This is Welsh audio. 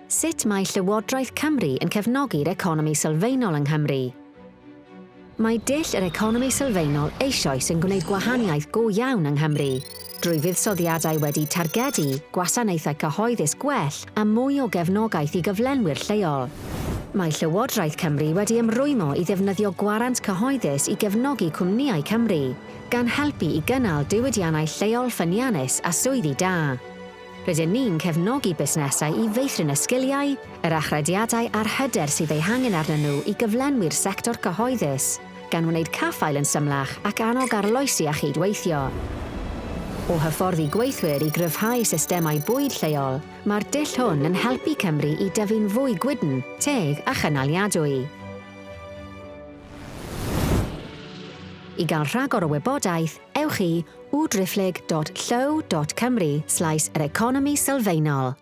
Sut mae Llywodraeth Cymru yn cefnogi'r economi sylfaenol yng Nghymru? Mae dull yr economi sylfaenol eisoes yn gwneud gwahaniaeth go iawn yng Nghymru, drwy fuddsoddiadau wedi targedu gwasanaethau cyhoeddus gwell a mwy o gefnogaeth i gyflenwyr lleol. Mae Llywodraeth Cymru wedi ymrwymo i ddefnyddio gwarant cyhoeddus i gefnogi cwmnïau Cymru, gan helpu i gynnal diwydiannau lleol ffyniannus a swyddi da. Rydym ni'n cefnogi busnesau i feithrin y sgiliau, yr achrediadau a'r hyder sydd eu hangen arnyn nhw i gyflenwi'r sector cyhoeddus, gan wneud caffael yn symlach ac annog arloesi a chydweithio. O hyfforddi gweithwyr i gryfhau systemau bwyd lleol, mae'r dull hwn yn helpu Cymru i dyfu'n fwy gwydn, teg a chynaliadwy. I gael rhagor o wybodaeth, ewch i www.llyw.cymru/yr economi sylfaenol.